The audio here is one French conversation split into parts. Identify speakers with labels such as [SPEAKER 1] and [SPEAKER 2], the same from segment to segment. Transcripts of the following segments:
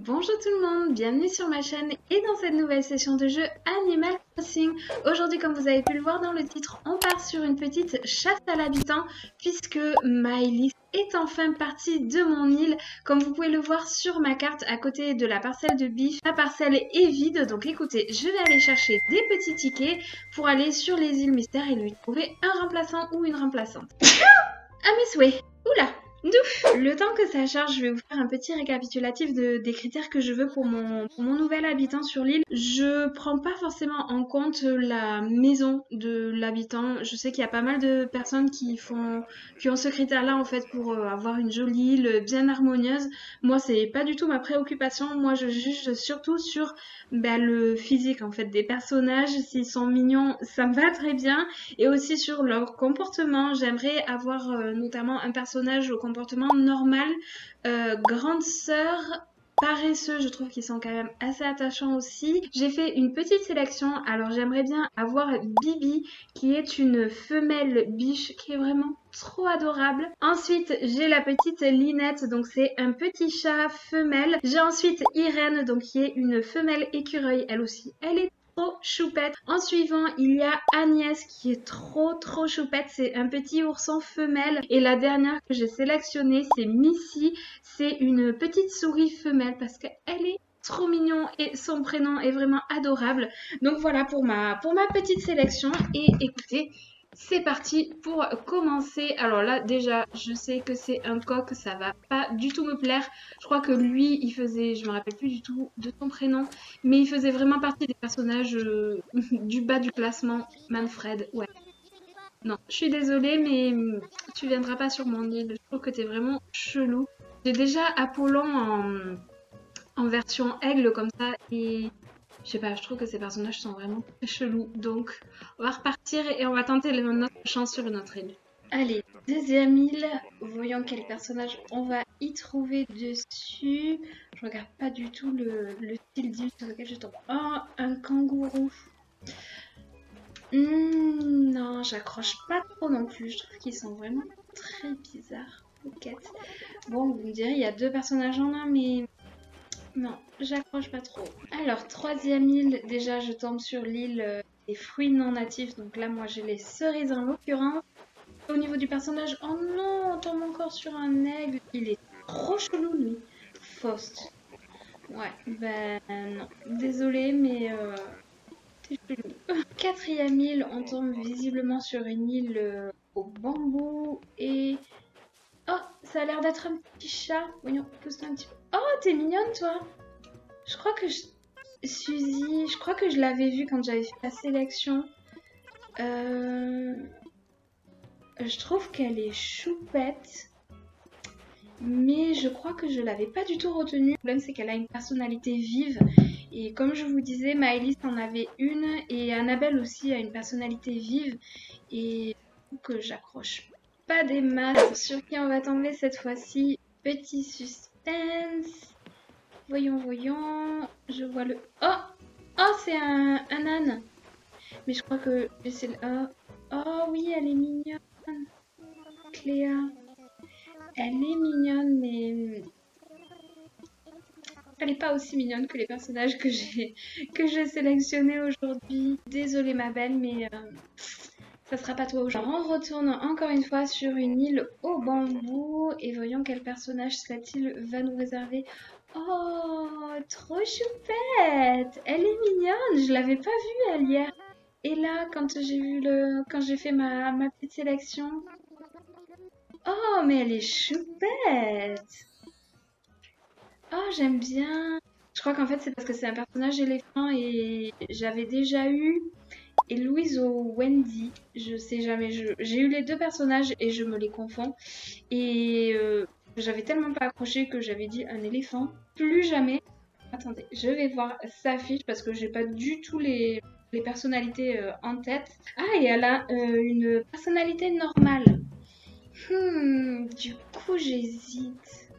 [SPEAKER 1] Bonjour tout le monde, bienvenue sur ma chaîne et dans cette nouvelle session de jeu Animal Crossing. Aujourd'hui, comme vous avez pu le voir dans le titre, on part sur une petite chasse à l'habitant puisque Maëlys est enfin partie de mon île. Comme vous pouvez le voir sur ma carte à côté de la parcelle de Biff, la parcelle est vide. Donc écoutez, je vais aller chercher des petits tickets pour aller sur les îles mystères et lui trouver un remplaçant ou une remplaçante. À mes souhaits. Oula! Le temps que ça charge, je vais vous faire un petit récapitulatif des critères que je veux pour mon nouvel habitant sur l'île. Je prends pas forcément en compte la maison de l'habitant. Je sais qu'il y a pas mal de personnes qui ont ce critère-là en fait pour avoir une jolie île bien harmonieuse. Moi, c'est pas du tout ma préoccupation. Moi, je juge surtout sur le physique en fait des personnages. S'ils sont mignons, ça me va très bien. Et aussi sur leur comportement. J'aimerais avoir notamment un personnage au comportement normal, grande sœur, paresseux, je trouve qu'ils sont quand même assez attachants aussi. J'ai fait une petite sélection, alors j'aimerais bien avoir Bibi qui est une femelle biche qui est vraiment trop adorable. Ensuite, j'ai la petite Linette, donc c'est un petit chat femelle. J'ai ensuite Irène, donc qui est une femelle écureuil, elle aussi, elle est trop choupette. En suivant, il y a Agnès qui est trop choupette, c'est un petit ourson femelle. Et la dernière que j'ai sélectionnée, c'est Missy, c'est une petite souris femelle parce qu'elle est trop mignon et son prénom est vraiment adorable. Donc voilà pour ma petite sélection. Et écoutez, c'est parti pour commencer. Alors là, déjà, je sais que c'est un coq, ça va pas du tout me plaire. Je crois que lui, il faisait, je me rappelle plus du tout de son prénom, mais il faisait vraiment partie des personnages du bas du classement. Manfred, ouais. Non, je suis désolée, mais tu viendras pas sur mon île. Je trouve que t'es vraiment chelou. J'ai déjà Apollon en version aigle comme ça et je sais pas, je trouve que ces personnages sont vraiment très chelous. Donc, on va repartir et on va tenter notre chance sur une autre île. Allez, deuxième île. Voyons quel personnage on va y trouver dessus. Je regarde pas du tout le style d'île sur lequel je tombe. Oh, un kangourou. Non, j'accroche pas trop non plus. Je trouve qu'ils sont vraiment très bizarres. Coquettes. Bon, vous me direz, il y a deux personnages en un, mais non, j'accroche pas trop. Alors, troisième île, déjà je tombe sur l'île des fruits non natifs. Donc là, moi j'ai les cerises en l'occurrence. Au niveau du personnage, oh non, on tombe encore sur un aigle. Il est trop chelou lui. Faust. Ouais, ben non. Désolée, mais c'est chelou. Quatrième île, on tombe visiblement sur une île au bambou et... Oh, ça a l'air d'être un petit chat. Voyons, pousse-toi un petit peu. Oh, t'es mignonne, toi. Je crois que Suzy, je crois que je l'avais vue quand j'avais fait la sélection. Je trouve qu'elle est choupette. Mais je crois que je l'avais pas du tout retenue. Le problème, c'est qu'elle a une personnalité vive. Et comme je vous disais, Maëlys en avait une. Et Annabelle aussi a une personnalité vive. Et que j'accroche pas des masses. Sur qui on va tomber cette fois-ci? Petit suspense. Voyons, voyons. Je vois le... Oh! Oh, c'est un âne. Mais je crois que c'est... Oh oui, elle est mignonne. Cléa. Elle est mignonne, mais... Elle n'est pas aussi mignonne que les personnages que j'ai sélectionnés aujourd'hui. Désolée ma belle, mais... ça sera pas toi aujourd'hui. On retourne encore une fois sur une île au bambou. Et voyons quel personnage cette île va nous réserver. Oh, trop choupette! Elle est mignonne, je l'avais pas vue elle hier. Et là, quand j'ai fait ma petite sélection. Oh, mais elle est choupette! Oh, j'aime bien. Je crois qu'en fait c'est parce que c'est un personnage éléphant et j'avais déjà eu Louise ou Wendy. Je sais jamais, j'ai eu les deux personnages et je me les confonds. Et j'avais tellement pas accroché que j'avais dit un éléphant. Plus jamais. Attendez, je vais voir sa fiche parce que j'ai pas du tout les personnalités en tête. Ah, et elle a une personnalité normale. Du coup, j'hésite.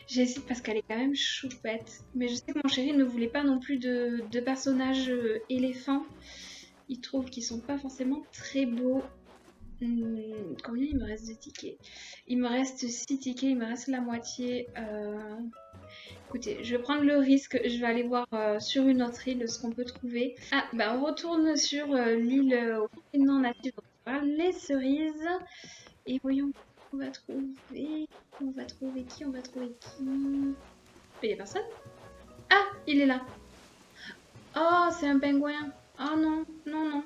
[SPEAKER 1] J'hésite parce qu'elle est quand même choupette. Mais je sais que mon chéri ne voulait pas non plus de personnages éléphants. Il trouve qu'ils sont pas forcément très beaux. Combien il me reste de tickets? Il me reste 6 tickets, il me reste la moitié. Écoutez, je vais prendre le risque. Je vais aller voir sur une autre île ce qu'on peut trouver. Ah, bah on retourne sur l'île au prénom natif. Les cerises. Et voyons, on va trouver... On va trouver qui? On va trouver qui? Il n'y a personne? Ah, il est là. Oh, c'est un pingouin. Oh non, non, non.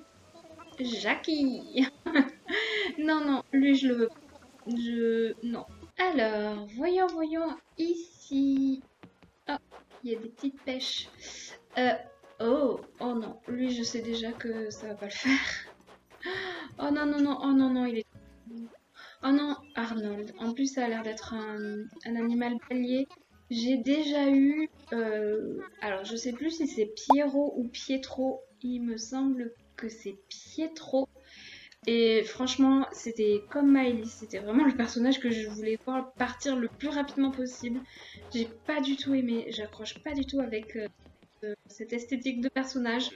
[SPEAKER 1] Jackie. Non, non, lui je le veux pas. Non. Alors, voyons ici. Oh, il y a des petites pêches. Oh non, lui je sais déjà que ça va pas le faire. Oh non, non, non, oh non, non, il est... Oh non, Arnold. En plus, ça a l'air d'être un animal bélier. J'ai déjà eu... alors, je sais plus si c'est Pierrot ou Pietro. Il me semble que c'est Pietro. Et franchement, c'était comme Maëlys. C'était vraiment le personnage que je voulais voir partir le plus rapidement possible. J'ai pas du tout aimé. J'accroche pas du tout avec cette esthétique de personnage.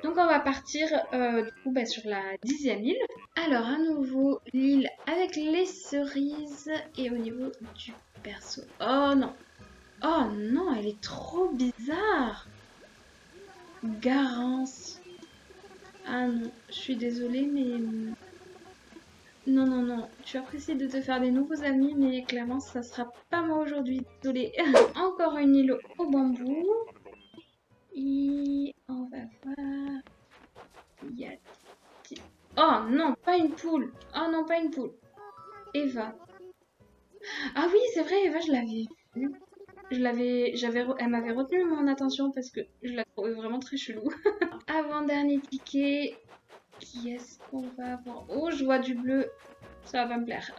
[SPEAKER 1] Donc on va partir du coup sur la 10e île. Alors à nouveau l'île avec les cerises et au niveau du perso. Oh non. Oh non, elle est trop bizarre. Garance. Ah non, je suis désolée mais... Non, non, non. Tu apprécies de te faire des nouveaux amis mais clairement ça sera pas moi aujourd'hui. Désolée. Encore une île au bambou. Et on va voir... Il y a... Oh non, pas une poule. Oh non, pas une poule. Eva. Ah oui, c'est vrai, Eva, je l'avais vue. Elle m'avait retenu mon attention parce que je la trouvais vraiment très chelou. Avant-dernier ticket. Qui est-ce qu'on va avoir? Oh, je vois du bleu. Ça va pas me plaire.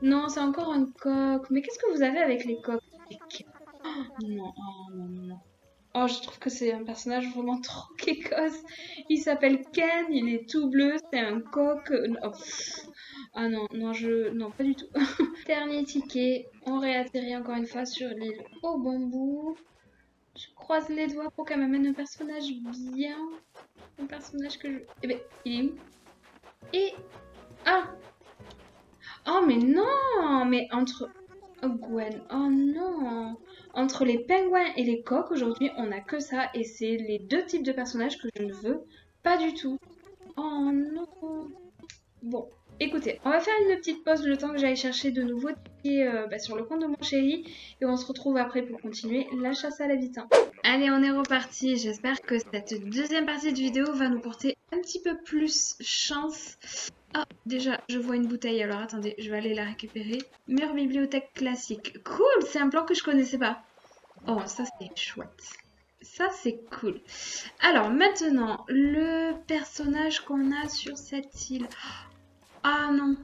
[SPEAKER 1] Non, c'est encore un coq. Mais qu'est-ce que vous avez avec les coqs? Oh, non, oh non, non. Oh, je trouve que c'est un personnage vraiment trop kékos. Il s'appelle Ken, il est tout bleu, c'est un coq. Oh, ah non, non, non, pas du tout. Dernier ticket, on réatterrit encore une fois sur l'île au bambou. Je croise les doigts pour qu'elle m'amène un personnage bien. Un personnage que je... Eh ben, il est où? Et... Ah! Oh, mais non! Mais entre... Oh, Gwen, oh non! Entre les pingouins et les coqs, aujourd'hui, on n'a que ça. Et c'est les deux types de personnages que je ne veux pas du tout. Oh non! Bon, écoutez, on va faire une petite pause le temps que j'aille chercher de nouveaux tickets sur le compte de mon chéri. Et on se retrouve après pour continuer la chasse à l'habitant. Allez, on est reparti. J'espère que cette deuxième partie de vidéo va nous porter un petit peu plus chance. Ah, déjà, je vois une bouteille. Alors, attendez, je vais aller la récupérer. Mur bibliothèque classique. Cool, c'est un plan que je connaissais pas. Oh, ça, c'est chouette. Ça, c'est cool. Alors, maintenant, le personnage qu'on a sur cette île. Ah, non.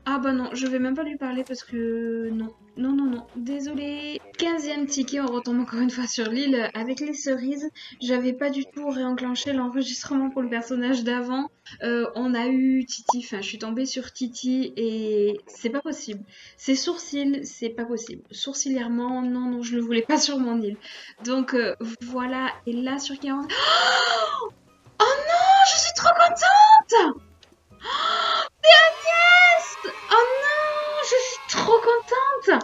[SPEAKER 1] Ah, bah non, je vais même pas lui parler parce que... Non. Non, non, non. Désolée. 15e ticket, on retombe encore une fois sur l'île avec les cerises. J'avais pas du tout réenclenché l'enregistrement pour le personnage d'avant. On a eu Titi, enfin je suis tombée sur Titi et c'est pas possible. Ses sourcils, c'est pas possible. Sourcilièrement, non, non, je le voulais pas sur mon île. Donc voilà, et là sur 40... Oh non, je suis trop contente! C'est Agnès! Oh non, je suis trop contente!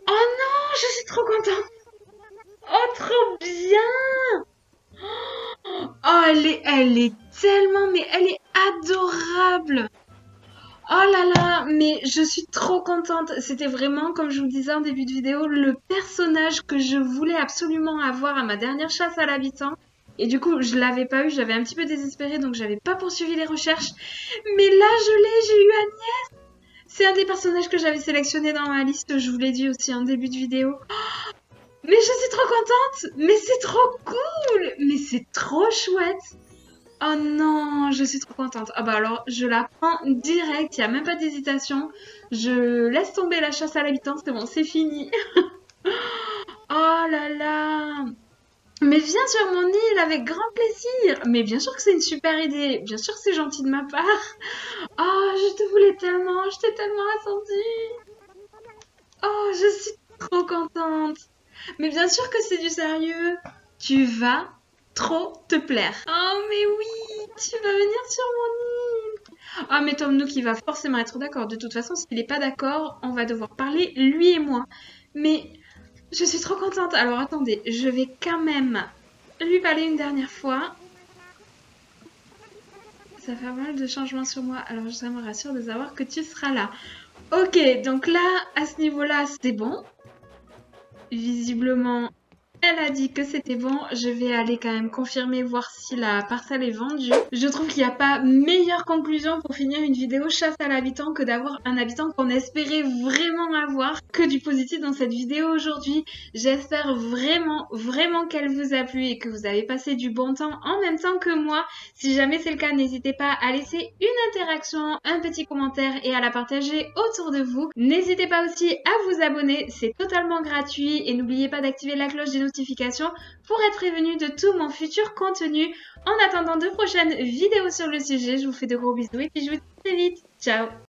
[SPEAKER 1] Oh non, je suis trop contente! Oh, trop bien! Oh, elle est tellement, mais elle est adorable! Oh là là, mais je suis trop contente. C'était vraiment, comme je vous le disais en début de vidéo, le personnage que je voulais absolument avoir à ma dernière chasse à l'habitant. Et du coup, je l'avais pas eu, j'avais un petit peu désespérée, donc j'avais pas poursuivi les recherches. Mais là, j'ai eu Agnès. C'est un des personnages que j'avais sélectionné dans ma liste, je vous l'ai dit aussi en début de vidéo. Oh, mais je suis trop contente. Mais c'est trop cool. Mais c'est trop chouette. Oh non, je suis trop contente. Ah bah alors, je la prends direct, il n'y a même pas d'hésitation. Je laisse tomber la chasse à l'habitant, c'est bon, c'est fini. Oh là là. Mais viens sur mon île avec grand plaisir. Mais bien sûr que c'est une super idée. Bien sûr que c'est gentil de ma part. Oh, je te voulais tellement. Je t'ai tellement attendu. Oh, je suis trop contente. Mais bien sûr que c'est du sérieux. Tu vas trop te plaire. Oh, mais oui, tu vas venir sur mon île. Ah, mais Tom Nook, il va forcément être d'accord. De toute façon, s'il n'est pas d'accord, on va devoir parler, lui et moi. Mais je suis trop contente. Alors attendez, je vais quand même lui parler une dernière fois. Ça fait pas mal de changements sur moi. Alors ça me rassure de savoir que tu seras là. Ok, donc là, à ce niveau-là, c'est bon. Visiblement, elle a dit que c'était bon. Je vais aller quand même confirmer, voir si la parcelle est vendue. Je trouve qu'il n'y a pas meilleure conclusion pour finir une vidéo chasse à l'habitant que d'avoir un habitant qu'on espérait vraiment avoir. Que du positif dans cette vidéo aujourd'hui. J'espère vraiment, vraiment qu'elle vous a plu et que vous avez passé du bon temps en même temps que moi. Si jamais c'est le cas, n'hésitez pas à laisser une interaction, un petit commentaire et à la partager autour de vous. N'hésitez pas aussi à vous abonner, c'est totalement gratuit et n'oubliez pas d'activer la cloche des notifications pour être prévenu de tout mon futur contenu. En attendant de prochaines vidéos sur le sujet, je vous fais de gros bisous et puis je vous dis à très vite. Ciao!